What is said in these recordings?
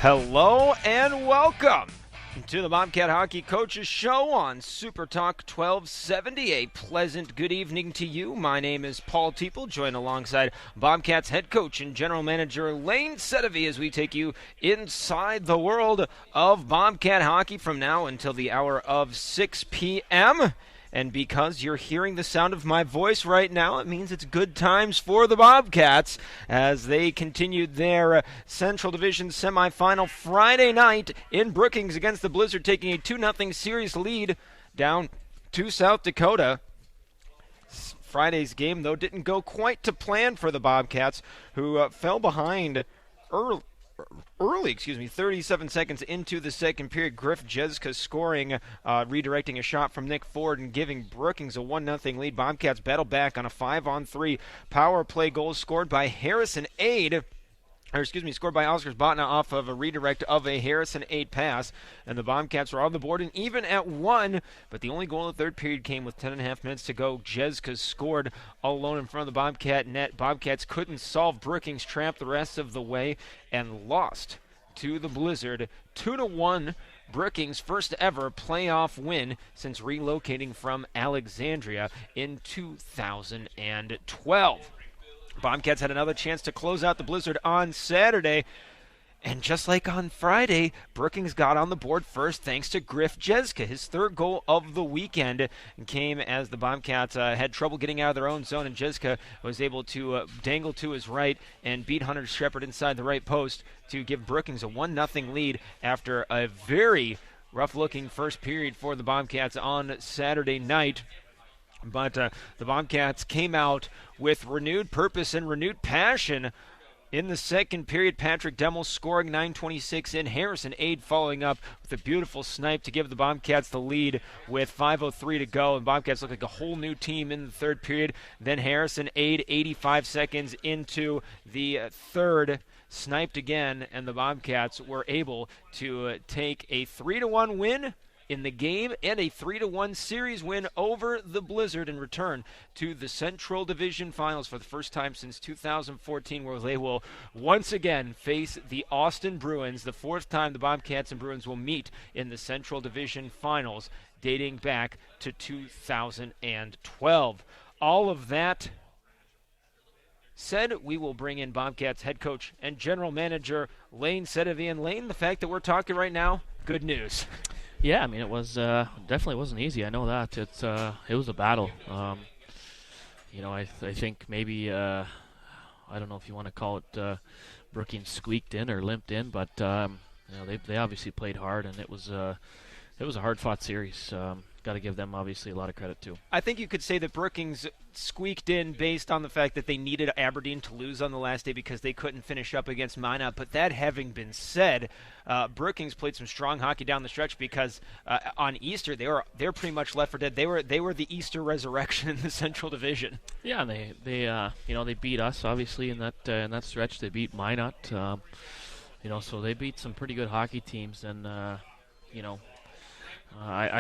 Hello and welcome to the Bobcat Hockey Coaches Show on Super Talk 1270. A pleasant good evening to you. My name is Paul Teeple, joined alongside Bobcats head coach and general manager Layne Sedevie as we take you inside the world of Bobcat hockey from now until the hour of 6 p.m. And because you're hearing the sound of my voice right now, it means it's good times for the Bobcats as they continued their Central Division semifinal Friday night in Brookings against the Blizzard, taking a 2-0 series lead down to South Dakota. Friday's game, though, didn't go quite to plan for the Bobcats, who fell behind early, 37 seconds into the second period. Griff Jeska scoring, redirecting a shot from Nick Ford and giving Brookings a 1-0 lead. Bobcats battled back on a 5-on-3 power play goal scored by scored by Oscar Botna off of a redirect of a Harrison 8 pass, and the Bobcats were on the board and even at 1, but the only goal in the third period came with 10.5 minutes to go. Jeska scored all alone in front of the Bobcat net. Bobcats couldn't solve Brookings' trap the rest of the way and lost to the Blizzard 2-1. Brookings' first ever playoff win since relocating from Alexandria in 2012. Bobcats had another chance to close out the Blizzard on Saturday, and just like on Friday, Brookings got on the board first thanks to Griff Jeska. His third goal of the weekend came as the Bobcats had trouble getting out of their own zone, and Jeska was able to dangle to his right and beat Hunter Shepard inside the right post to give Brookings a 1-0 lead after a very rough-looking first period for the Bobcats on Saturday night. But the Bobcats came out with renewed purpose and renewed passion in the second period. Patrick Demmel scoring 9:26 in. Harrison 8 following up with a beautiful snipe to give the Bobcats the lead with 5:03 to go. And Bobcats look like a whole new team in the third period. Then Harrison 8, 85 seconds into the third, sniped again, and the Bobcats were able to take a 3-1 win in the game and a 3-1 series win over the Blizzard and return to the Central Division Finals for the first time since 2014, where they will once again face the Austin Bruins, the fourth time the Bobcats and Bruins will meet in the Central Division Finals, dating back to 2012. All of that said, we will bring in Bobcats head coach and general manager Layne Sedevie. And Layne, the fact that we're talking right now, good news. Yeah, I mean, it was definitely wasn't easy. I know that it was a battle. I think maybe I don't know if you want to call it Brookings squeaked in or limped in, but they obviously played hard, and it was a hard-fought series. Got to give them obviously a lot of credit too. I think you could say that Brookings squeaked in based on the fact that they needed Aberdeen to lose on the last day because they couldn't finish up against Minot. But that having been said, Brookings played some strong hockey down the stretch because on Easter they're pretty much left for dead. They were the Easter resurrection in the Central Division. Yeah, and they beat us obviously in that stretch. They beat Minot, so they beat some pretty good hockey teams, and I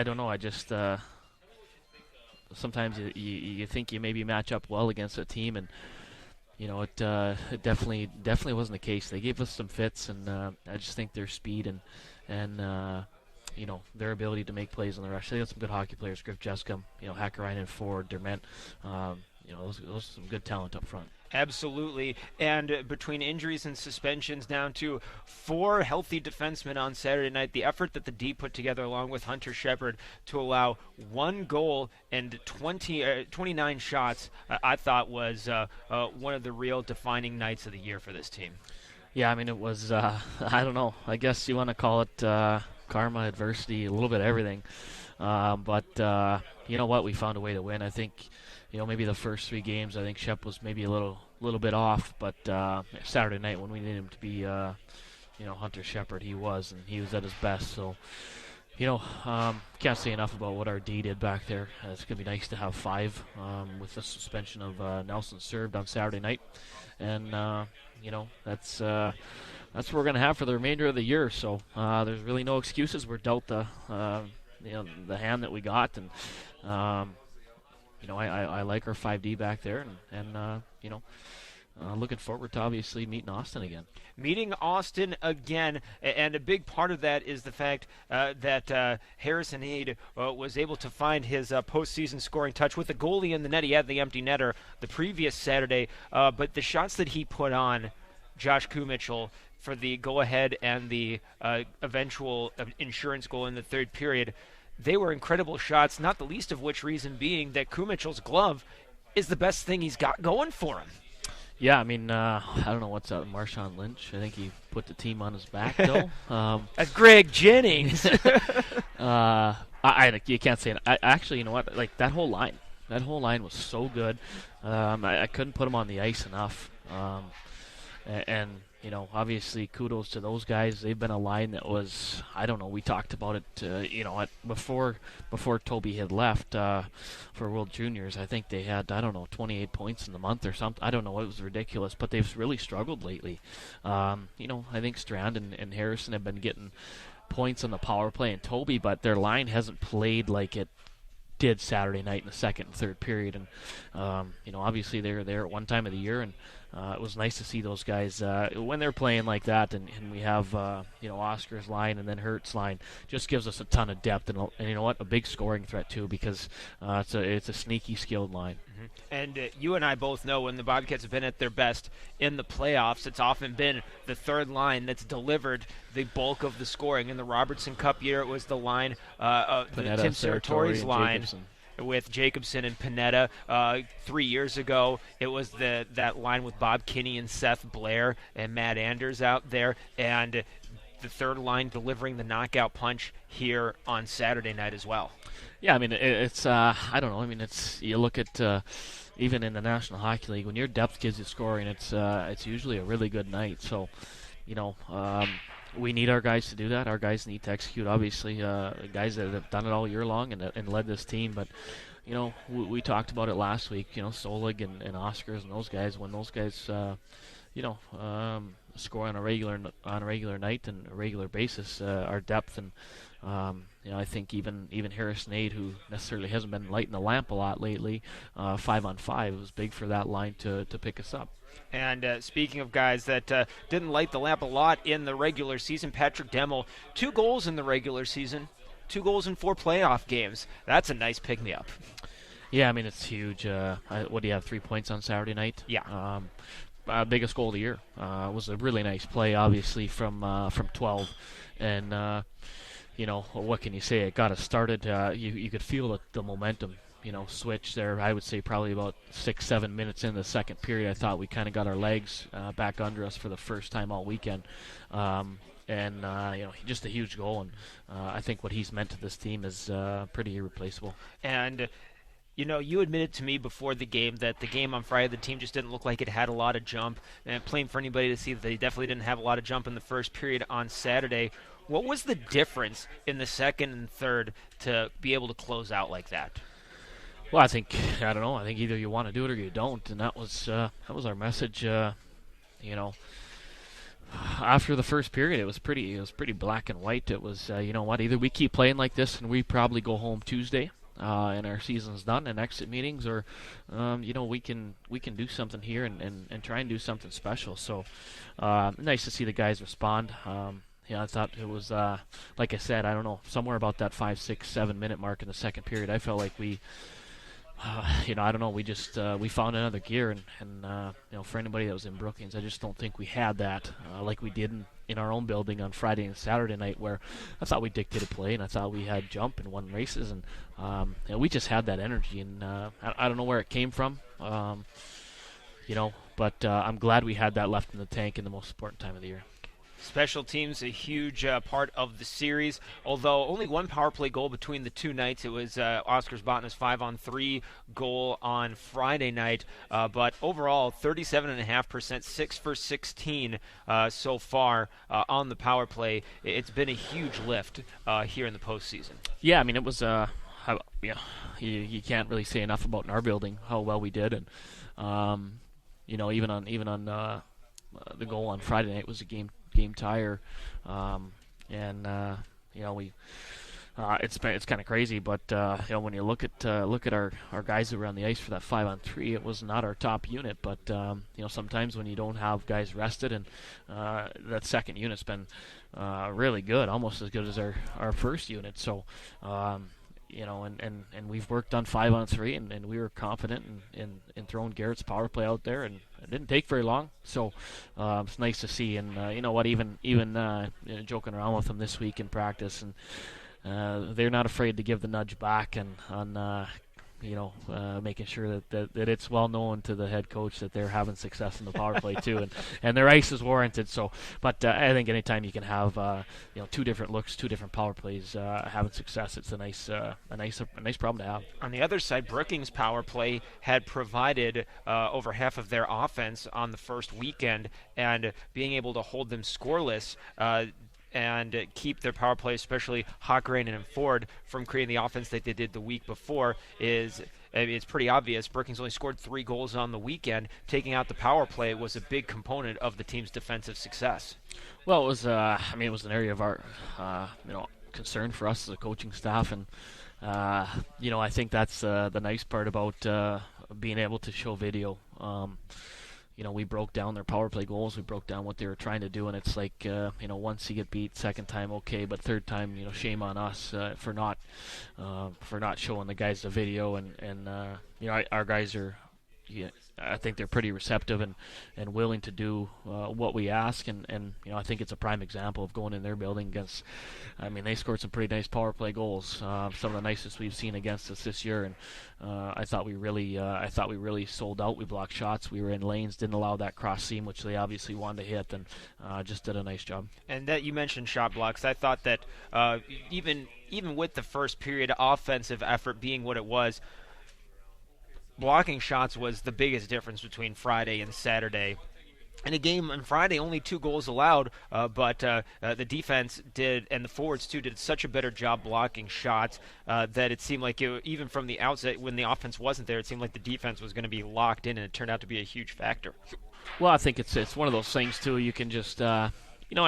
don't know. I just sometimes you think you maybe match up well against a team, and it definitely wasn't the case. They gave us some fits, and I just think their speed and their ability to make plays on the rush. They got some good hockey players. Griff Jeska, Hackerainen, Ford, Dermett. Those are some good talent up front. Absolutely, and between injuries and suspensions down to 4 healthy defensemen on Saturday night, the effort that the D put together along with Hunter Shepard to allow 1 goal and 29 shots, I thought was one of the real defining nights of the year for this team. Yeah, I mean, it was, I don't know, I guess you want to call it karma, adversity, a little bit of everything, but you know what, we found a way to win. I think maybe the first 3 games, I think Shep was maybe a little bit off, but Saturday night when we needed him to be, Hunter Shepard, he was at his best. So, can't say enough about what our D did back there. It's going to be nice to have 5 with the suspension of Nelson served on Saturday night, and that's what we're going to have for the remainder of the year. So there's really no excuses. We're dealt the hand that we got, and I like our 5D back there, and looking forward to obviously meeting Austin again. Meeting Austin again, and a big part of that is the fact that Harrison Aid was able to find his postseason scoring touch with the goalie in the net. He had the empty netter the previous Saturday, but the shots that he put on Josh Kumitchell for the go-ahead and the eventual insurance goal in the third period, they were incredible shots, not the least of which reason being that Kumitchell's glove is the best thing he's got going for him. Yeah, I mean, I don't know what's up, Marshawn Lynch. I think he put the team on his back, though. That's Greg Jennings. You can't say it. Actually, you know what? Like, that whole line was so good. I couldn't put him on the ice enough. And you know, obviously, kudos to those guys. They've been a line that was, I don't know, we talked about it, before Toby had left for World Juniors. I think they had, 28 points in the month or something. I don't know, it was ridiculous, but they've really struggled lately. I think Strand and Harrison have been getting points on the power play and Toby, but their line hasn't played like it did Saturday night in the second and third period. And, obviously they're there at one time of the year, and it was nice to see those guys when they're playing like that, and we have Oscar's line and then Hertz line. Just gives us a ton of depth and you know what, a big scoring threat too, because it's a sneaky, skilled line. Mm-hmm. And you and I both know when the Bobcats have been at their best in the playoffs, it's often been the third line that's delivered the bulk of the scoring. In the Robertson Cup year, it was the line, the Tim Saratori's line. Jacobson. With Jacobson and Panetta. 3 years ago, it was that line with Bob Kinney and Seth Blair and Matt Anders out there, and the third line delivering the knockout punch here on Saturday night as well. Yeah, I mean, it's I don't know. I mean, you look at even in the National Hockey League, when your depth gives you scoring, it's usually a really good night. So, we need our guys to do that. Our guys need to execute, obviously, guys that have done it all year long and led this team. But, we talked about it last week, Solig and Oscars and those guys. When those guys, score on a regular night and a regular basis, our depth and, I think even Harrison Aid, who necessarily hasn't been lighting the lamp a lot lately, 5-on-5 was big for that line to pick us up. And speaking of guys that didn't light the lamp a lot in the regular season, Patrick Demmel, 2 goals in the regular season, 2 goals in 4 playoff games. That's a nice pick-me-up. Yeah, I mean, it's huge. What do you have, 3 points on Saturday night? Yeah. Biggest goal of the year. Was a really nice play, obviously, from 12. And, what can you say? It got us started. You could feel the momentum switch there. I would say probably about 6-7 minutes in the second period. I thought we kind of got our legs back under us for the first time all weekend. Just a huge goal, and I think what he's meant to this team is pretty irreplaceable. And you admitted to me before the game that the game on Friday, the team just didn't look like it had a lot of jump. And plain for anybody to see that they definitely didn't have a lot of jump in the first period on Saturday. What was the difference in the second and third to be able to close out like that? Well, I think either you want to do it or you don't, and that was our message. After the first period, it was pretty black and white. It was either we keep playing like this and we probably go home Tuesday, and our season's done and exit meetings, or we can do something here and try and do something special. So nice to see the guys respond. I thought it was, like I said, I don't know, somewhere about that 5, 6, 7 minute mark in the second period, I felt like we, I don't know, we just we found another gear, and for anybody that was in Brookings, I just don't think we had that like we did in our own building on Friday and Saturday night, where I thought we dictated play and I thought we had jump and won races, and we just had that energy, and I don't know where it came from, but I'm glad we had that left in the tank in the most important time of the year. Special teams, a huge part of the series. Although only one power play goal between the two nights. It was Oscar's Botna's 5-on-3 goal on Friday night. But overall, 37.5%, 6 for 16 so far on the power play. It's been a huge lift here in the postseason. Yeah, I mean, it was. You can't really say enough about in our building how well we did, and even on the goal on Friday night was a game tire, we it's kind of crazy. But when you look at our guys who were on the ice for that 5-on-3, it was not our top unit. But sometimes when you don't have guys rested, and that second unit's been really good, almost as good as our first unit. So. And we've worked on 5-on-3, and we were confident in throwing Garrett's power play out there, and it didn't take very long. So it's nice to see. And even joking around with them this week in practice, and they're not afraid to give the nudge back and on making sure that it's well known to the head coach that they're having success in the power play too, and their ice is warranted. So, but I think anytime you can have two different looks, two different power plays, having success, it's a nice problem to have. On the other side, Brookings' power play had provided over half of their offense on the first weekend, and being able to hold them scoreless. And keep their power play, especially Hawkrain and Ford, from creating the offense that they did the week before it's pretty obvious. Brookings only scored 3 goals on the weekend. Taking out the power play was a big component of the team's defensive success. Well, it was it was an area of our concern for us as a coaching staff, and I think that's the nice part about being able to show video. We broke down their power play goals. We broke down what they were trying to do, and it's like, once you get beat, second time okay, but third time, shame on us for not showing the guys the video, and our guys are. Yeah, I think they're pretty receptive and willing to do what we ask, and I think it's a prime example of going in their building against. I mean, they scored some pretty nice power play goals, some of the nicest we've seen against us this year, and I thought we really sold out. We blocked shots. We were in lanes, didn't allow that cross seam, which they obviously wanted to hit, and just did a nice job. And that you mentioned shot blocks. I thought that even with the first period offensive effort being what it was. Blocking shots was the biggest difference between Friday and Saturday. In a game on Friday, only 2 goals allowed, but the defense did, and the forwards too, did such a better job blocking shots that it seemed like even from the outset, when the offense wasn't there, it seemed like the defense was going to be locked in, and it turned out to be a huge factor. Well, I think it's one of those things too. You can just, I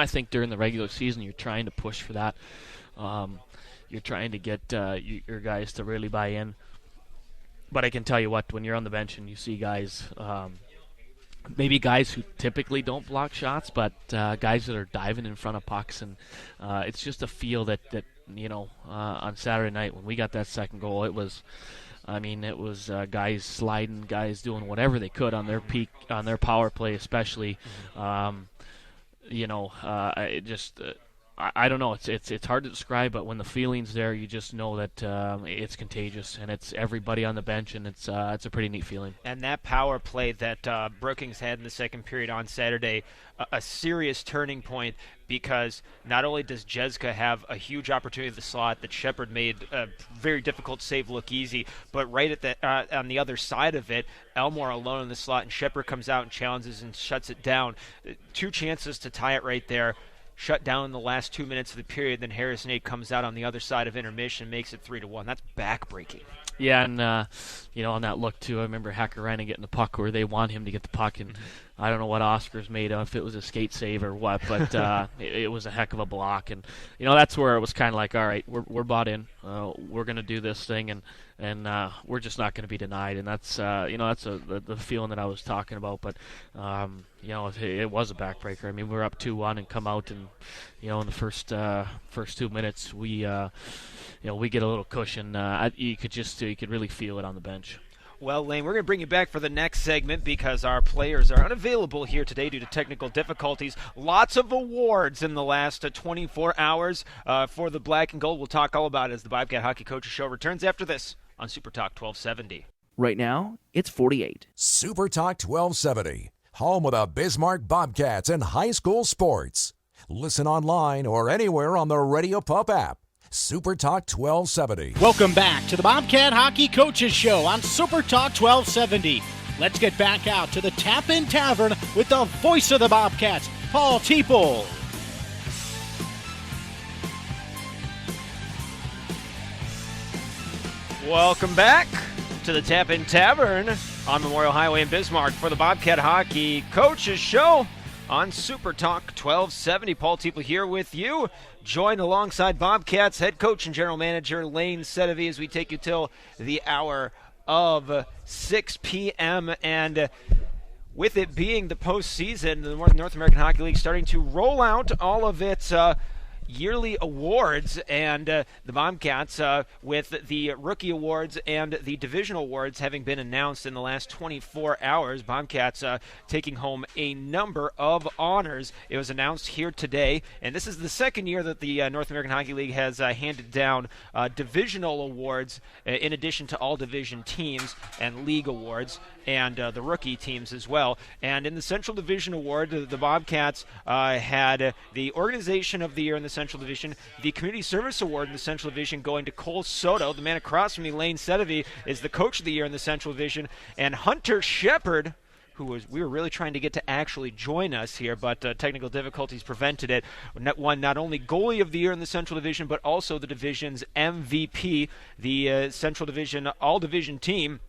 think during the regular season, you're trying to push for that. You're trying to get your guys to really buy in. But I can tell you what, when you're on the bench and you see guys, maybe guys who typically don't block shots, but guys that are diving in front of pucks, and it's just a feel that on Saturday night when we got that second goal, it was guys sliding, guys doing whatever they could on their peak, on their power play especially. I don't know. It's hard to describe, but when the feeling's there, you just know that it's contagious, and it's everybody on the bench, and it's a pretty neat feeling. And that power play that Brookings had in the second period on Saturday, a serious turning point, because not only does Jeska have a huge opportunity at the slot that Shepard made a very difficult save look easy, but right at the on the other side of it, Elmore alone in the slot, and Shepard comes out and challenges and shuts it down. 2 chances to tie it right there. Shut down in the last 2 minutes of the period, then Harris Nate comes out on the other side of intermission, makes it 3-1. That's backbreaking. Yeah, and on that look too, I remember Hakkarainen getting the puck where they want him to get the puck, and I don't know what Oscar's made of, if it was a skate save or what, but it was a heck of a block, and that's where it was kind of like, all right, we're bought in, we're going to do this thing, and we're just not going to be denied, and that's the feeling that I was talking about. But it was a backbreaker. I mean, we were up 2-1 and come out, and in the first 2 minutes we get a little cushion. You could really feel it on the bench. Well, Layne, we're going to bring you back for the next segment because our players are unavailable here today due to technical difficulties. Lots of awards in the last 24 hours for the Black and Gold. We'll talk all about it as the Bobcat Hockey Coaches Show returns after this on Super Talk 1270. Right now, it's 48. Super Talk 1270, home of the Bismarck Bobcats and high school sports. Listen online or anywhere on the Radio Pup app. Super Talk 1270. Welcome back to the Bobcat Hockey Coaches Show on Super Talk 1270. Let's get back out to the Tap-In Tavern with the voice of the Bobcats, Paul Teeple. Welcome back to the Tap-In Tavern on Memorial Highway in Bismarck for the Bobcat Hockey Coaches Show. on Super Talk 1270. Paul Teeple here with you, joined alongside Bobcats head coach and general manager Layne Sedevie as we take you till the hour of 6 p.m. And with it being the postseason, the North American Hockey League starting to roll out all of its yearly awards, and the Bobcats with the rookie awards and the divisional awards having been announced in the last 24 hours. Bobcats taking home a number of honors. It was announced here today, and this is the second year that the North American Hockey League has handed down divisional awards in addition to all division teams and league awards, and the rookie teams as well. And in the Central Division Award, the Bobcats had the Organization of the Year in the Central Division, the Community Service Award in the Central Division going to Cole Soto. The man across from me, Layne Sedevie, is the Coach of the Year in the Central Division. And Hunter Shepard, we were really trying to get to actually join us here, but technical difficulties prevented it. Won not only Goalie of the Year in the Central Division, but also the division's MVP. The Central Division All-Division team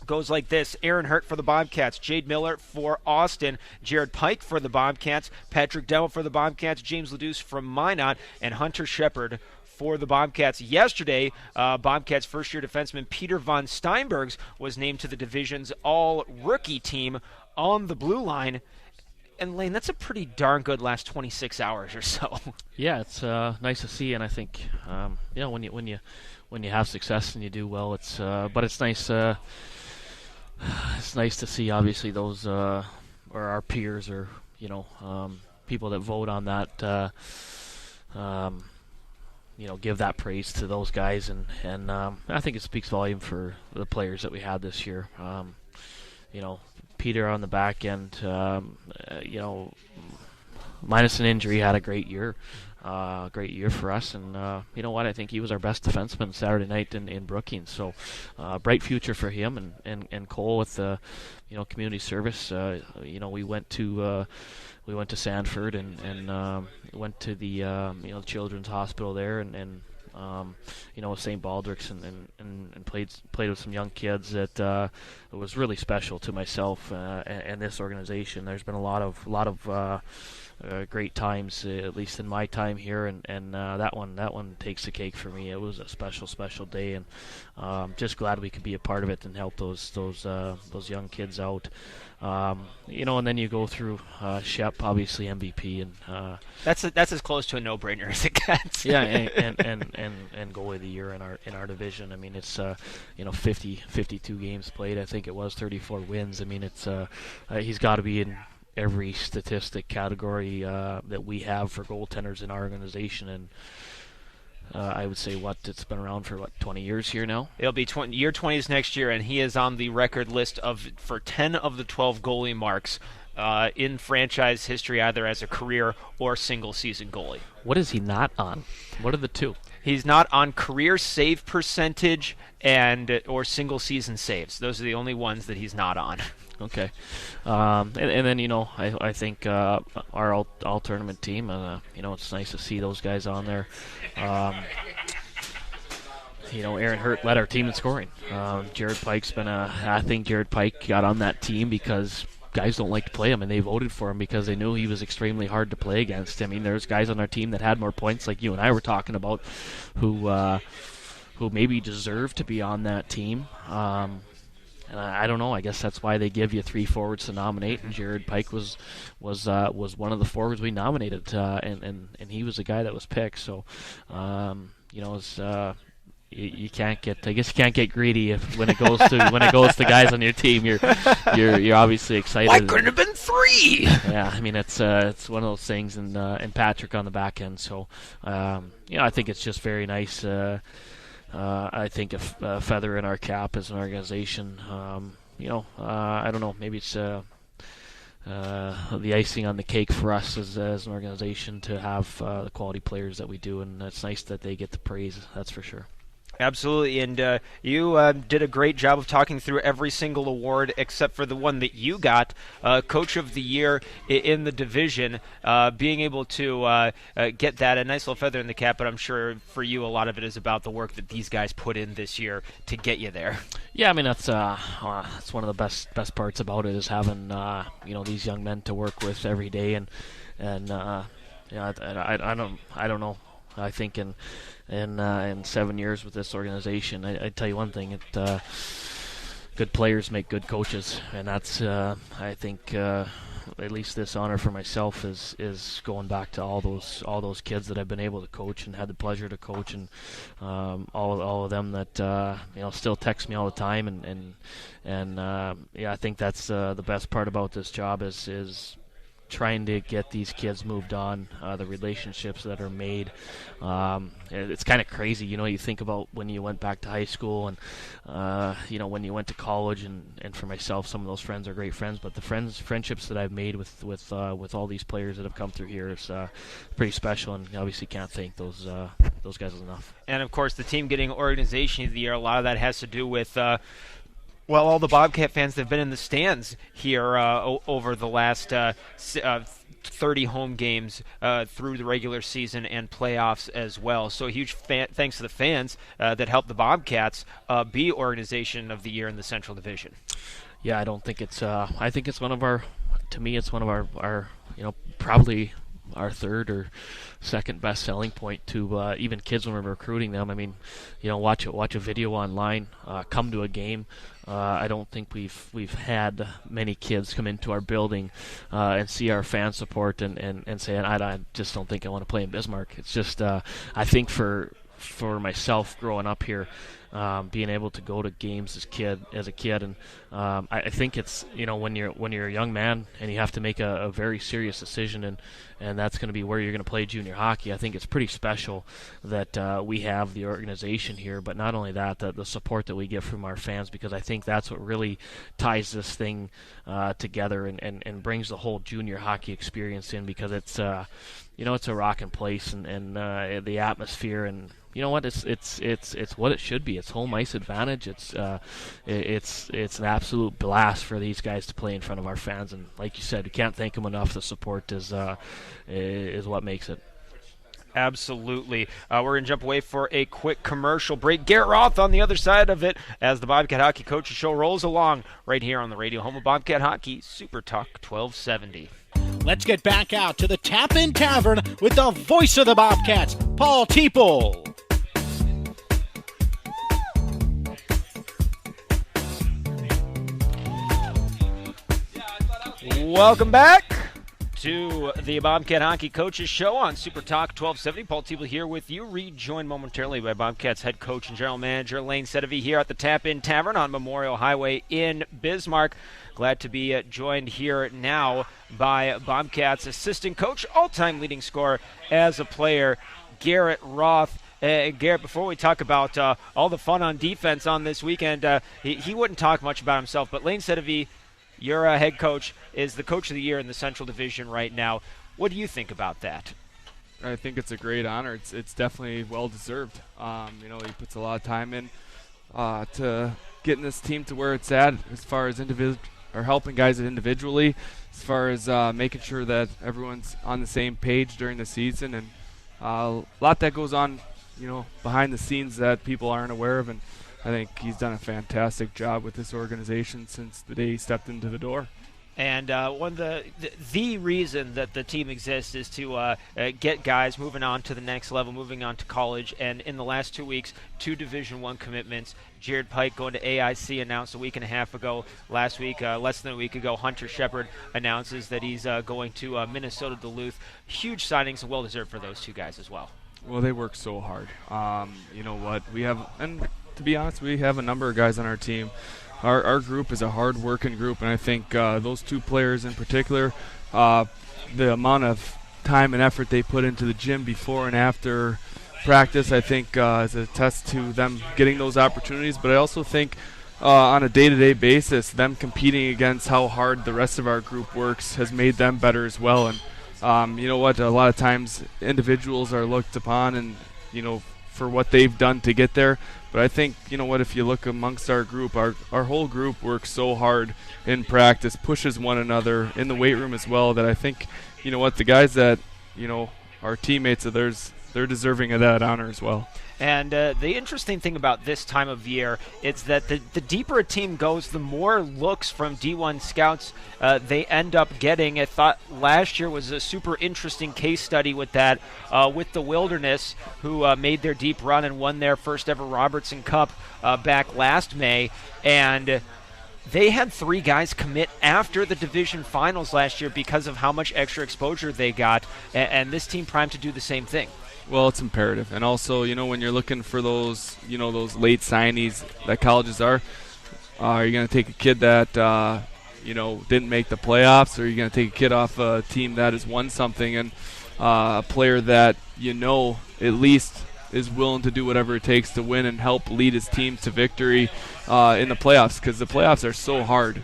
goes like this: Aaron Hurt for the Bobcats, Jade Miller for Austin, Jared Pike for the Bobcats, Patrick Dell for the Bobcats, James Leduce from Minot, and Hunter Shepard for the Bobcats. Yesterday, Bobcats first-year defenseman Peter von Steinbergs was named to the division's all-rookie team on the blue line. And Layne, that's a pretty darn good last 26 hours or so. Yeah, it's nice to see, and I think when you have success and you do well, but it's nice. It's nice to see, obviously, those or our peers, or people that vote on that, give that praise to those guys, and I think it speaks volume for the players that we had this year. Peter on the back end, minus an injury, had a great year. Great year for us, and you know what? I think he was our best defenseman Saturday night in Brookings. So, bright future for him, and Cole with the, community service. We went to Sanford and went to the Children's Hospital there, and St. Baldrick's and played with some young kids that it was really special to myself and this organization. There's been a lot of great times, at least in my time here, and that one takes the cake for me. It was a special day, and just glad we could be a part of it and help those young kids out. And then you go through Shep, obviously MVP, and that's as close to a no-brainer as it gets. Yeah, and goalie of the year in our division. I mean, it's 52 games played. I think it was 34 wins. I mean, it's he's got to be in every statistic category that we have for goaltenders in our organization, and I would say it's been around for 20 years here now. It'll be year 20s next year, and he is on the record list for 10 of the 12 goalie marks in franchise history, either as a career or single season goalie. What is he not on? What are the two? He's not on career save percentage or single season saves. Those are the only ones that he's not on. Okay, and then I think our all tournament team. It's nice to see those guys on there. Aaron Hurt led our team in scoring. Jared Pike's I think Jared Pike got on that team because guys don't like to play him, and they voted for him because they knew he was extremely hard to play against. I mean, there's guys on our team that had more points, like you and I were talking about, who maybe deserve to be on that team. And I don't know. I guess that's why they give you 3 forwards to nominate. And Jared Pike was one of the forwards we nominated, and he was the guy that was picked. So, you can't get. I guess you can't get greedy when it goes to guys on your team. You're obviously excited. Why couldn't it have been 3? Yeah, I mean it's one of those things, and Patrick on the back end. So, I think it's just very nice. I think a feather in our cap as an organization. I don't know. Maybe it's the icing on the cake for us as an organization to have the quality players that we do, and it's nice that they get the praise. That's for sure. Absolutely, and you did a great job of talking through every single award except for the one that you got, Coach of the Year in the division. Being able to get that, a nice little feather in the cap, but I'm sure for you a lot of it is about the work that these guys put in this year to get you there. Yeah, I mean that's one of the best parts about it is having these young men to work with every day, and I don't know. I think in 7 years with this organization, I tell you one thing: good players make good coaches, and that's I think at least this honor for myself is going back to all those kids that I've been able to coach and had the pleasure to coach, and all of them that still text me all the time, and I think that's the best part about this job is trying to get these kids moved on, the relationships that are made. It's kind of crazy, you think about when you went back to high school and, when you went to college, and for myself, some of those friends are great friends, but the friendships that I've made with all these players that have come through here is pretty special, and obviously can't thank those guys enough. And, of course, the team getting Organization of the Year, a lot of that has to do with all the Bobcat fans that have been in the stands here over the last 30 home games through the regular season and playoffs as well. So a huge thanks to the fans that helped the Bobcats be Organization of the Year in the Central Division. Yeah, I think it's one of our probably our third or second best selling point to even kids when we're recruiting them. I mean, watch a video online, come to a game. I don't think we've had many kids come into our building and see our fan support and say, I just don't think I want to play in Bismarck. It's just I think for myself growing up here, being able to go to games as a kid, and I think it's when you're a young man and you have to make a very serious decision, and that's going to be where you're going to play junior hockey. I think it's pretty special that we have the organization here, but not only that, the support that we get from our fans, because I think that's what really ties this thing together and brings the whole junior hockey experience in, because it's it's a rocking place, and the atmosphere, and you know what, it's what it should be. It's home ice advantage. It's an absolute blast for these guys to play in front of our fans, and like you said, we can't thank them enough. The support is what makes it. Absolutely. We're going to jump away for a quick commercial break. Garrett Roth on the other side of it as the Bobcat Hockey Coaches Show rolls along right here on the radio home of Bobcat Hockey, Super Talk 1270. Let's get back out to the Tap-In Tavern with the voice of the Bobcats, Paul Teeple. Welcome back to the Bobcat Hockey Coaches Show on Super Talk 1270. Paul Teeple here with you, rejoined momentarily by Bobcats head coach and general manager Layne Sedevie here at the Tap-In Tavern on Memorial Highway in Bismarck. Glad to be joined here now by Bobcats assistant coach, all-time leading scorer as a player, Garrett Roth. Garrett, before we talk about all the fun on defense on this weekend, he wouldn't talk much about himself, but Layne Sedevie, your head coach, is the coach of the year in the Central Division right now. What do you think about that? I think it's a great honor. It's definitely well deserved. He puts a lot of time in to getting this team to where it's at, as far as helping guys individually, as far as making sure that everyone's on the same page during the season, and a lot that goes on, behind the scenes that people aren't aware of, and I think he's done a fantastic job with this organization since the day he stepped into the door. And one of the reason that the team exists is to get guys moving on to the next level, moving on to college. And in the last 2 weeks, 2 Division I commitments. Jared Pike going to AIC, announced a week and a half ago. Last week, less than a week ago, Hunter Shepard announces that he's going to Minnesota Duluth. Huge signings, and well-deserved for those 2 guys as well. Well, they work so hard. You know what? To be honest, we have a number of guys on our team. Our group is a hard-working group, and I think those 2 players in particular, the amount of time and effort they put into the gym before and after practice, I think is a test to them getting those opportunities. But I also think on a day-to-day basis, them competing against how hard the rest of our group works has made them better as well. And you know what? A lot of times individuals are looked upon and, for what they've done to get there. But I think, you know what, if you look amongst our group, our whole group works so hard in practice, pushes one another in the weight room as well, that I think, you know what, the guys that, you know, our teammates of theirs, they're deserving of that honor as well. And the interesting thing about this time of year is that the deeper a team goes, the more looks from D1 scouts they end up getting. I thought last year was a super interesting case study with that, with the Wilderness, who made their deep run and won their first ever Robertson Cup back last May. And they had 3 guys commit after the division finals last year because of how much extra exposure they got, and this team primed to do the same thing. Well, it's imperative. And also, you know, when you're looking for those, you know, those late signees that colleges are you going to take a kid that, you know, didn't make the playoffs, or are you going to take a kid off a team that has won something, and a player that, you know, at least is willing to do whatever it takes to win and help lead his team to victory in the playoffs, because the playoffs are so hard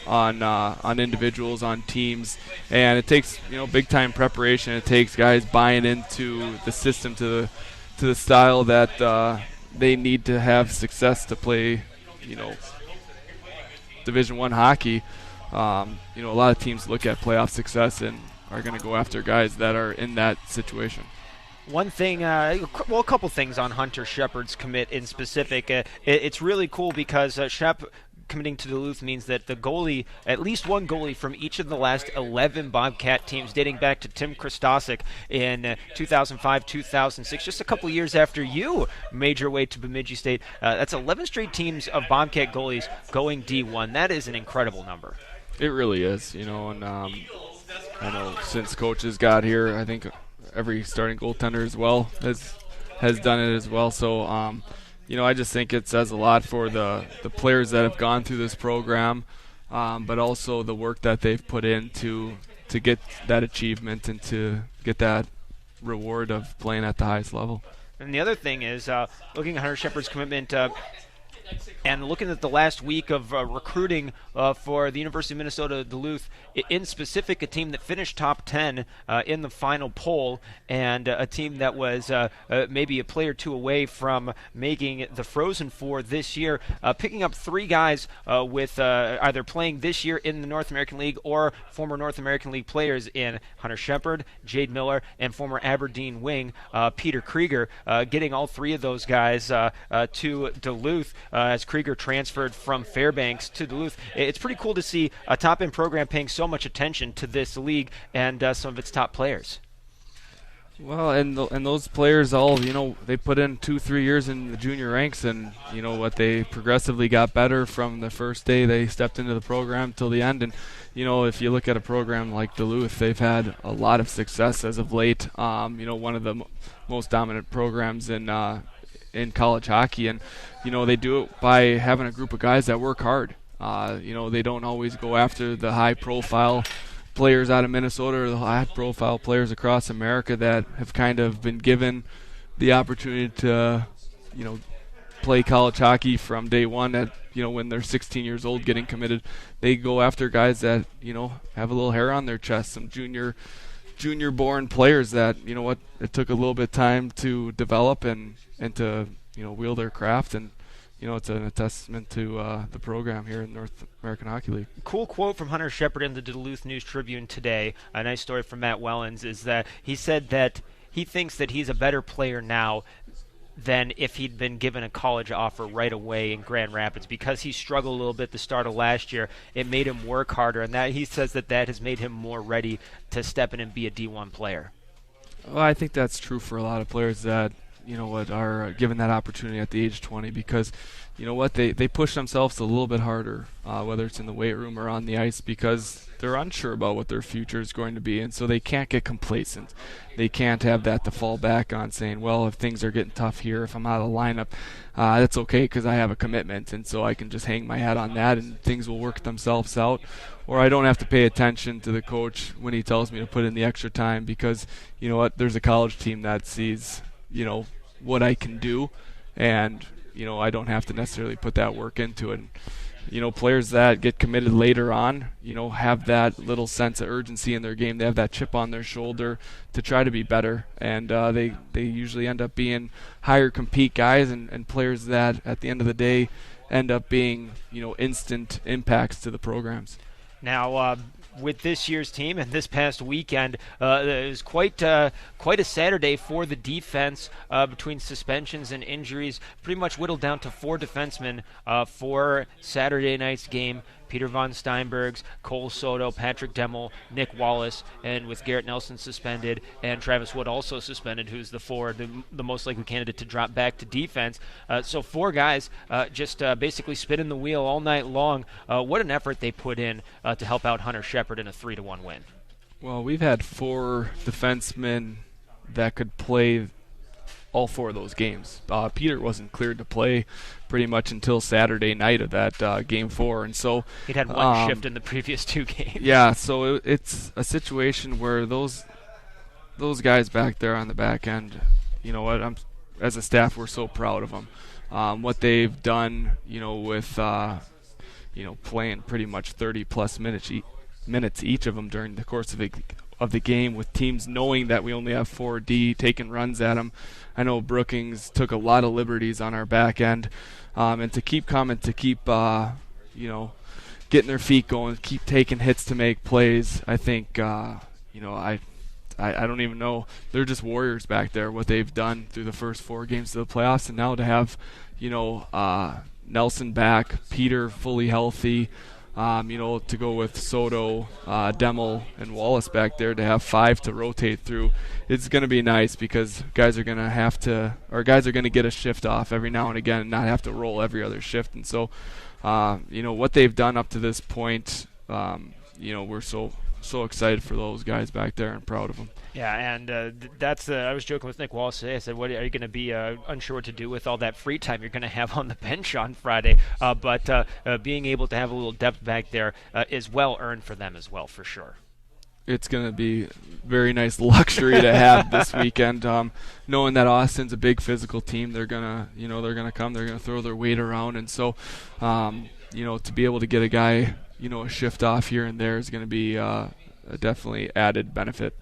on individuals, on teams, and it takes, you know, big time preparation. It takes guys buying into the system, to the style that they need to have success to play, you know, Division I hockey. You know, a lot of teams look at playoff success and are going to go after guys that are in that situation. One thing, a couple things on Hunter Shepard's commit in specific. It's really cool because Shep committing to Duluth means that the goalie, at least one goalie from each of the last 11 Bobcat teams, dating back to Tim Christosik in 2005, 2006, just a couple years after you made your way to Bemidji State. That's 11 straight teams of Bobcat goalies going D1. That is an incredible number. It really is, you know, and I know since coaches got here, I think every starting goaltender as well has done it as well. So, you know, I just think it says a lot for the players that have gone through this program, but also the work that they've put in to get that achievement and to get that reward of playing at the highest level. And the other thing is, looking at Hunter Shepard's commitment and looking at the last week of recruiting for the University of Minnesota Duluth, in specific, a team that finished top 10 in the final poll, and a team that was maybe a player or two away from making the Frozen Four this year, picking up 3 guys with either playing this year in the North American League or former North American League players in Hunter Shepard, Jade Miller, and former Aberdeen wing Peter Krieger, getting all 3 of those guys to Duluth as Krieger transferred from Fairbanks to Duluth. It's pretty cool to see a top-end program paying so much attention to this league and some of its top players. Well, and those players all, you know, they put in 2-3 years in the junior ranks, and you know what, they progressively got better from the first day they stepped into the program till the end. And you know, if you look at a program like Duluth, they've had a lot of success as of late. You know, one of the most dominant programs in college hockey, and you know, they do it by having a group of guys that work hard. You know, they don't always go after the high-profile players out of Minnesota or the high-profile players across America that have kind of been given the opportunity to, you know, play college hockey from day one at, you know, when they're 16 years old getting committed. They go after guys that, you know, have a little hair on their chest, some junior-born players that, you know what, it took a little bit of time to develop and to, you know, wield their craft. And you know, it's a testament to the program here in North American Hockey League. Cool quote from Hunter Shepard in the Duluth News-Tribune today, a nice story from Matt Wellens, is that he said that he thinks that he's a better player now than if he'd been given a college offer right away in Grand Rapids, because he struggled a little bit at the start of last year. It made him work harder, and that he says that has made him more ready to step in and be a D1 player. Well, I think that's true for a lot of players that, you know what, are given that opportunity at the age of 20, because you know what, they push themselves a little bit harder, whether it's in the weight room or on the ice, because they're unsure about what their future is going to be, and so they can't get complacent. They can't have that to fall back on, saying, well, if things are getting tough here, if I'm out of the lineup, that's okay because I have a commitment, and so I can just hang my hat on that and things will work themselves out. Or I don't have to pay attention to the coach when he tells me to put in the extra time, because you know what, there's a college team that sees, you know, what I can do, and you know, I don't have to necessarily put that work into it. And, players that get committed later on, have that little sense of urgency in their game. They have that chip on their shoulder to try to be better, and they usually end up being higher compete guys and players that at the end of the day end up being instant impacts to the programs. Now, with this year's team and this past weekend, it was quite a Saturday for the defense between suspensions and injuries. Pretty much whittled down to 4 defensemen for Saturday night's game. Peter von Steinbergs, Cole Soto, Patrick Demmel, Nick Wallace, and with Garrett Nelson suspended and Travis Wood also suspended, who's the forward, the most likely candidate to drop back to defense. So 4 guys just basically spinning the wheel all night long. What an effort they put in to help out Hunter Shepard in a 3-1 win. Well, we've had 4 defensemen that could play all 4 of those games. Peter wasn't cleared to play pretty much until Saturday night of that game 4, and so he'd had one shift in the previous 2 games. Yeah, so it's a situation where those guys back there on the back end, as a staff, we're so proud of them. What they've done, with playing pretty much 30-plus minutes each of them during the course of the game, with teams knowing that we only have 4D taking runs at them. I know Brookings took a lot of liberties on our back end, and to keep coming, to keep getting their feet going, keep taking hits to make plays. I think I don't even know. They're just warriors back there. What they've done through the first 4 games of the playoffs, and now to have Nelson back, Peter fully healthy. To go with Soto, Demmel, and Wallace back there, to have 5 to rotate through, it's going to be nice because guys are going to get a shift off every now and again and not have to roll every other shift. And so, what they've done up to this point, we're so excited for those guys back there and proud of them. Yeah, and that's I was joking with Nick Wallace today. I said, "What are you going to be unsure what to do with all that free time you're going to have on the bench on Friday?" But being able to have a little depth back there is well earned for them as well, for sure. It's going to be very nice luxury to have this weekend, knowing that Austin's a big physical team. They're gonna come, they're gonna throw their weight around, and so to be able to get a guy a shift off here and there is going to be a definitely added benefit.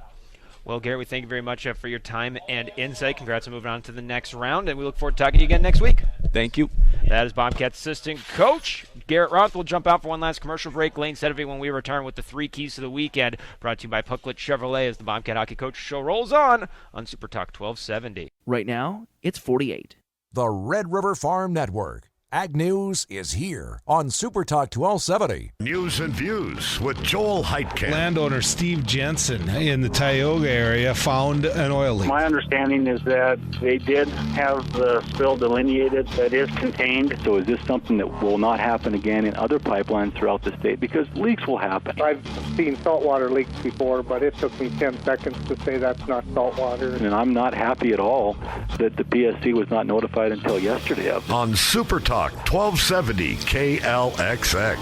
Well, Garrett, we thank you very much for your time and insight. Congrats on moving on to the next round, and we look forward to talking to you again next week. Thank you. That is Bobcats assistant coach Garrett Roth. We'll jump out for one last commercial break. Layne Sedevie when we return with the 3 keys to the weekend, brought to you by Pucklet Chevrolet as the Bobcat Hockey Coach show rolls on Super Talk 1270. Right now, it's 48. The Red River Farm Network. Ag News is here on Super Talk 1270. News and Views with Joel Heitkamp. Landowner Steve Jensen in the Tioga area found an oil leak. My understanding is that they did have the spill delineated that is contained. So is this something that will not happen again in other pipelines throughout the state? Because leaks will happen. I've seen saltwater leaks before, but it took me 10 seconds to say that's not saltwater. And I'm not happy at all that the PSC was not notified until yesterday of it. On Super Talk 1270 KLXX.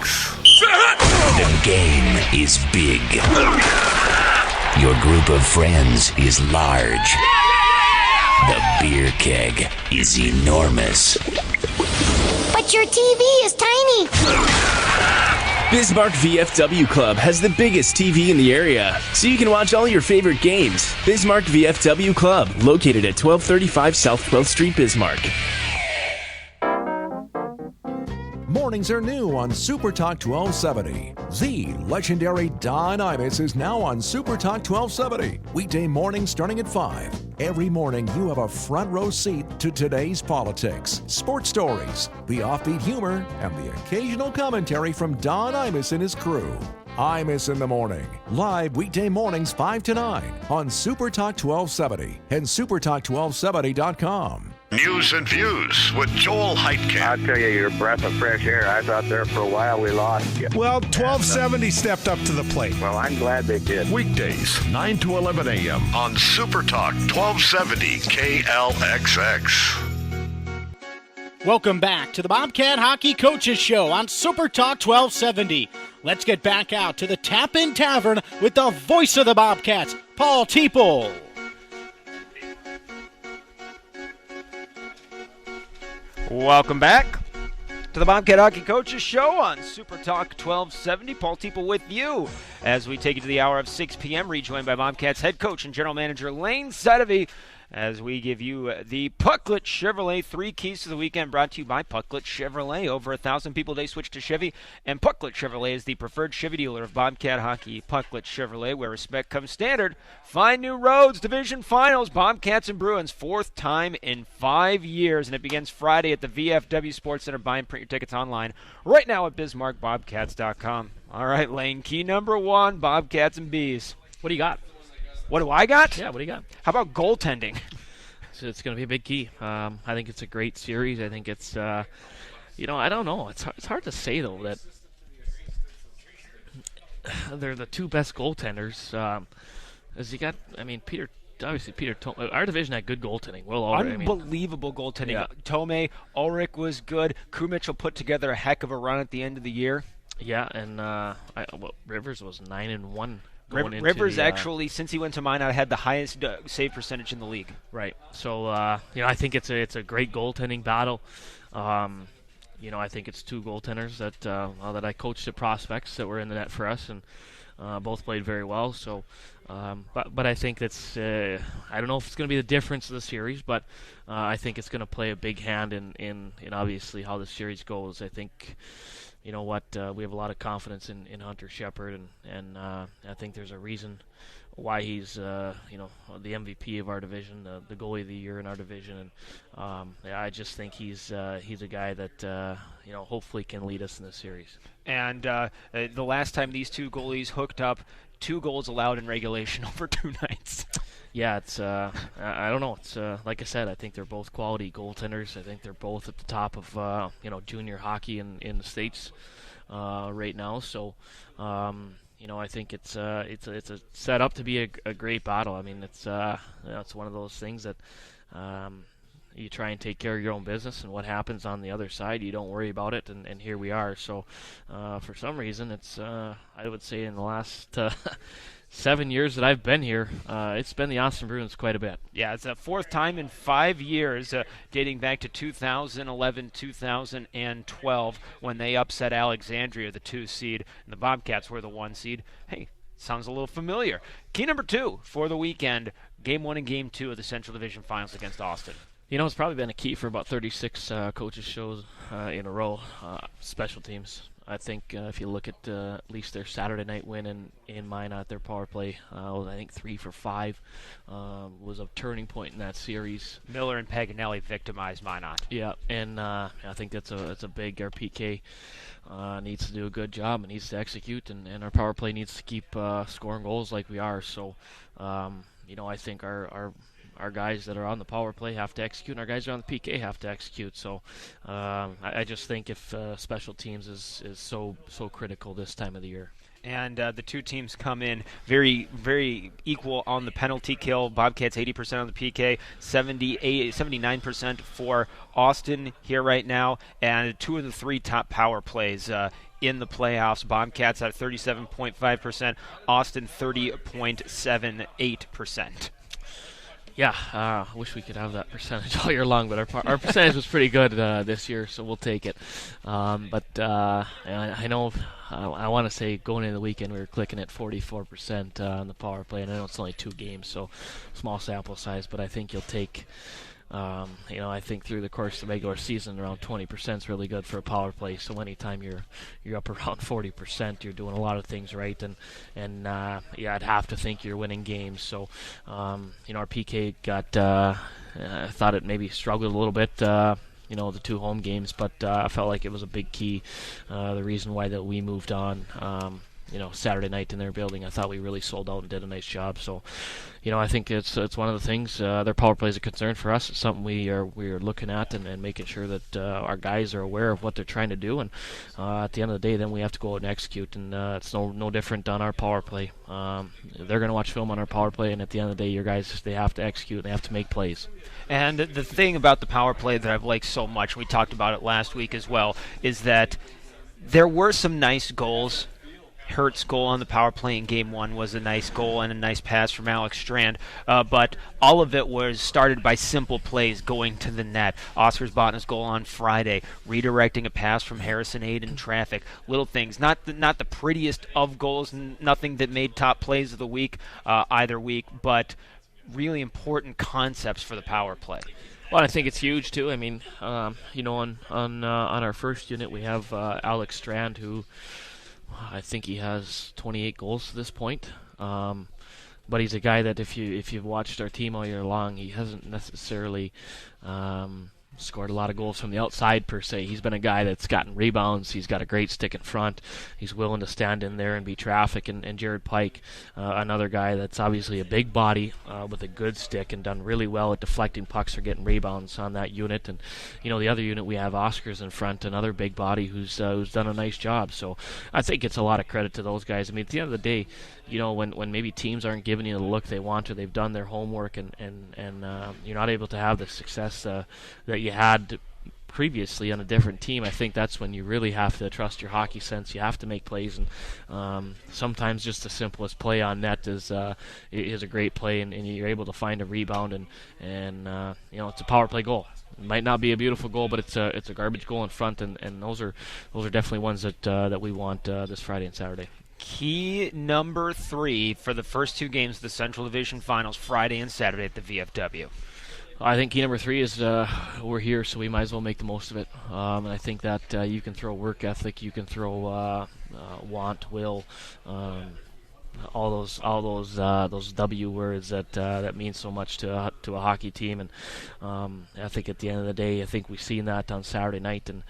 The game is big. Your group of friends is large. The beer keg is enormous. But your TV is tiny. Bismarck VFW Club has the biggest TV in the area, so you can watch all your favorite games. Bismarck VFW Club, located at 1235 South 12th Street, Bismarck. Mornings are new on Super Talk 1270. The legendary Don Imus is now on Super Talk 1270. Weekday mornings starting at 5. Every morning you have a front row seat to today's politics, sports stories, the offbeat humor, and the occasional commentary from Don Imus and his crew. Imus in the Morning, live weekday mornings 5 to 9 on Super Talk 1270 and supertalk1270.com. News and Views with Joel Heitkamp. I'll tell you, you're a breath of fresh air. I thought there for a while we lost you. Well, 1270 stepped up to the plate. Well, I'm glad they did. Weekdays, 9 to 11 a.m. on Super Talk 1270 KLXX. Welcome back to the Bobcat Hockey Coaches Show on Super Talk 1270. Let's get back out to the Tap-In Tavern with the voice of the Bobcats, Paul Teeple. Welcome back to to the Bobcat Hockey Coaches Show on Super Talk 1270. Paul Teeple with you as we take you to the hour of 6 p.m. Rejoined by Bobcats head coach and general manager Layne Sedevie as we give you the Pucklet Chevrolet 3 Keys to the Weekend, brought to you by Pucklet Chevrolet. Over 1,000 people today switch to Chevy, and Pucklet Chevrolet is the preferred Chevy dealer of Bobcat Hockey. Pucklet Chevrolet, where respect comes standard. Find new roads, division finals, Bobcats and Bruins, 4th time in 5 years, and it begins Friday at the VFW Sports Center. Buy and print your tickets online right now at BismarckBobcats.com. All right, Layne, key number 1, Bobcats and Bees. What do you got? What do I got? Yeah, what do you got? How about goaltending? So it's going to be a big key. I think it's a great series. I think it's, I don't know. It's hard to say, though, that they're the two best goaltenders. As you got, Peter Tome, our division had good goaltending. Unbelievable goaltending. Yeah. Tome, Ulrich was good. Crew Mitchell put together a heck of a run at the end of the year. Yeah, and Rivers was 9-1. Rivers actually, since he went to Minot, had the highest save percentage in the league. Right. So, I think it's a great goaltending battle. I think it's two goaltenders that I coached at prospects that were in the net for us, and both played very well. So, but I think that's I don't know if it's going to be the difference of the series, but I think it's going to play a big hand in obviously how the series goes. I think. You know what? We have a lot of confidence in Hunter Shepard, and I think there's a reason why he's the MVP of our division, the goalie of the year in our division, and I just think he's a guy that hopefully can lead us in this series. And the last time these two goalies hooked up, 2 goals allowed in regulation over 2 nights. Yeah, it's I don't know. It's like I said, I think they're both quality goaltenders. I think they're both at the top of junior hockey in the States right now. So I think it's a set up to be a great battle. I mean, it's one of those things that you try and take care of your own business, and what happens on the other side, you don't worry about it. And here we are. So for some reason, it's I would say in the last 7 years that I've been here, it's been the Austin Bruins quite a bit. Yeah, it's the 4th time in 5 years, dating back to 2011, 2012, when they upset Alexandria, the 2 seed, and the Bobcats were the 1 seed. Hey, sounds a little familiar. Key number 2 for the weekend, Game 1 and Game 2 of the Central Division Finals against Austin. It's probably been a key for about 36 coaches shows in a row, special teams. I think if you look at least their Saturday night win in Minot, their power play was, I think, 3 for 5, was a turning point in that series. Miller and Paganelli victimized Minot. Yeah, and I think that's a big. Our PK needs to do a good job and needs to execute, and our power play needs to keep scoring goals like we are. So, I think our guys that are on the power play have to execute, and our guys that are on the PK have to execute. So I just think if special teams is so critical this time of the year. And the 2 teams come in very, very equal on the penalty kill. Bobcats 80% on the PK, 79% for Austin here right now, and 2 of the 3 top power plays in the playoffs. Bobcats at 37.5%, Austin 30.78%. Yeah, I wish we could have that percentage all year long, but our percentage was pretty good this year, so we'll take it. But I know I want to say going into the weekend we were clicking at 44% on the power play, and I know it's only 2 games, so small sample size, but I think you'll take I think through the course of the regular season, around 20% is really good for a power play. So anytime you're up around 40%, you're doing a lot of things right, and I'd have to think you're winning games. So our PK got I thought it maybe struggled a little bit. The 2 home games, but I felt like it was a big key. The reason why that we moved on. Saturday night in their building, I thought we really sold out and did a nice job. So, I think it's one of the things. Their power play is a concern for us. It's something we are looking at and making sure that our guys are aware of what they're trying to do. And at the end of the day, then we have to go out and execute. And it's no different on our power play. They're going to watch film on our power play, and at the end of the day, your guys, they have to execute. They have to make plays. And the thing about the power play that I've liked so much, we talked about it last week as well, is that there were some nice goals Hurt's goal on the power play in Game 1 was a nice goal and a nice pass from Alex Strand, but all of it was started by simple plays going to the net. Oscar Zbotna's goal on Friday, redirecting a pass from Harrison Aid in traffic. Little things, not the prettiest of goals, nothing that made top plays of the week either week, but really important concepts for the power play. Well, I think it's huge too. I mean, on our first unit we have Alex Strand, who I think he has 28 goals to this point. But he's a guy that if you've watched our team all year long, he hasn't necessarily scored a lot of goals from the outside per se. He's been a guy that's gotten rebounds. He's got a great stick in front. He's willing to stand in there and be traffic. And Jared Pike, another guy that's obviously a big body with a good stick and done really well at deflecting pucks or getting rebounds on that unit. And the other unit we have Oscar's in front, another big body who's done a nice job. So I think it's a lot of credit to those guys. I mean, at the end of the day, when maybe teams aren't giving you the look they want, or they've done their homework and you're not able to have the success that you had previously on a different team, I think that's when you really have to trust your hockey sense. You have to make plays, and sometimes just the simplest play on net is a great play, and you're able to find a rebound, and it's a power play goal. It might not be a beautiful goal, but it's a garbage goal in front, and those are definitely ones that we want this Friday and Saturday. Key number 3 for the first 2 games of the Central Division Finals, Friday and Saturday at the VFW. I think key number 3 is we're here, so we might as well make the most of it. And I think that you can throw work ethic, you can throw want, will, all those W words that mean so much to a hockey team. And I think at the end of the day, I think we've seen that on Saturday night, and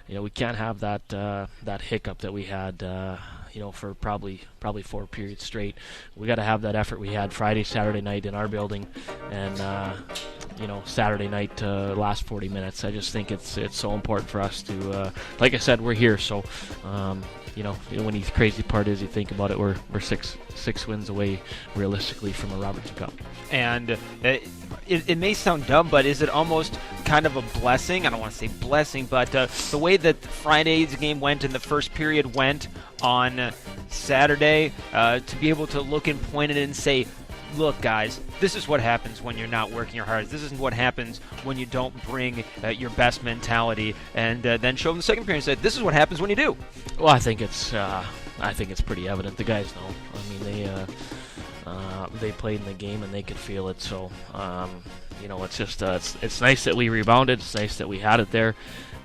we can't have that hiccup that we had. For probably 4 periods straight. We got to have that effort we had Friday, Saturday night in our building, and Saturday night last 40 minutes. I just think it's so important for us to, like I said, we're here. So, when the crazy part is, you think about it, we're six wins away realistically from a Robertson Cup. And it may sound dumb, but is it almost kind of a blessing? I don't want to say blessing, but the way that Friday's game went and the first period went on Saturday, to be able to look and point at it and say, look, guys, this is what happens when you're not working your hardest. This is what happens when you don't bring your best mentality, and then show them the second period and say, this is what happens when you do. Well, I think it's pretty evident. The guys know. I mean, they played in the game and they could feel it. So, it's just it's nice that we rebounded. It's nice that we had it there,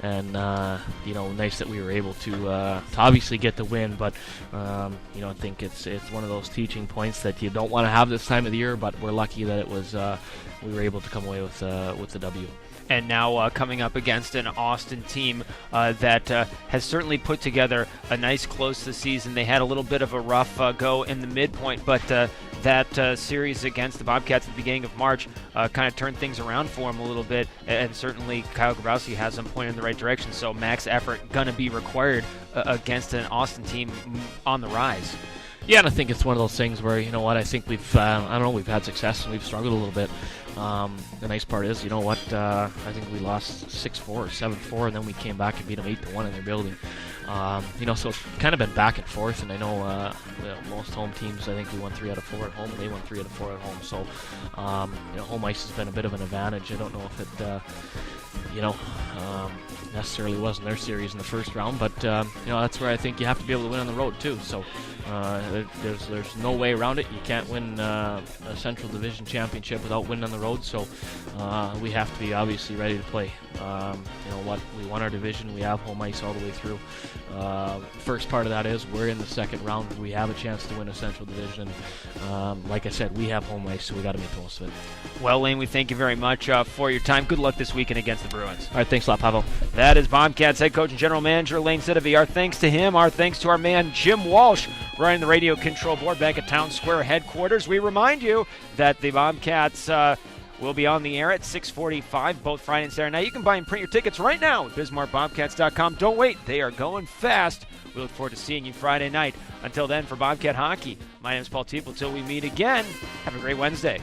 and nice that we were able to obviously get the win. But I think it's one of those teaching points that you don't want to have this time of the year. But we're lucky that it was we were able to come away with the W. And now coming up against an Austin team that has certainly put together a nice close to the season. They had a little bit of a rough go in the midpoint, but that series against the Bobcats at the beginning of March kind of turned things around for them a little bit, and certainly Kyle Grabowski has them pointed in the right direction, so max effort going to be required against an Austin team on the rise. Yeah, and I think it's one of those things where, I think we've had success and we've struggled a little bit. The nice part is, I think we lost 6-4 or 7-4, and then we came back and beat them 8-1 in their building. So it's kind of been back and forth, and I know most home teams, I think we won 3 out of 4 at home, and they won 3 out of 4 at home. So, home ice has been a bit of an advantage. I don't know if it, necessarily wasn't their series in the first round, but that's where I think you have to be able to win on the road too. So there's no way around it. You can't win a Central Division championship without winning on the road. So we have to be obviously ready to play. We won our division. We have home ice all the way through. First part of that is we're in the second round. We have a chance to win a Central Division. Like I said, we have home ice, so we got to make the most of it. Well, Layne, we thank you very much for your time. Good luck this weekend against the Bruins. All right, thanks a lot, Pavel. That is Bobcats head coach and general manager Layne Sedevie. Our thanks to him. Our thanks to our man Jim Walsh running the radio control board back at Town Square headquarters. We remind you that the Bobcats will be on the air at 6:45 both Friday and Saturday night. You can buy and print your tickets right now at BismarckBobcats.com. Don't wait. They are going fast. We look forward to seeing you Friday night. Until then, for Bobcat Hockey, my name is Paul Teeple. Until we meet again, have a great Wednesday.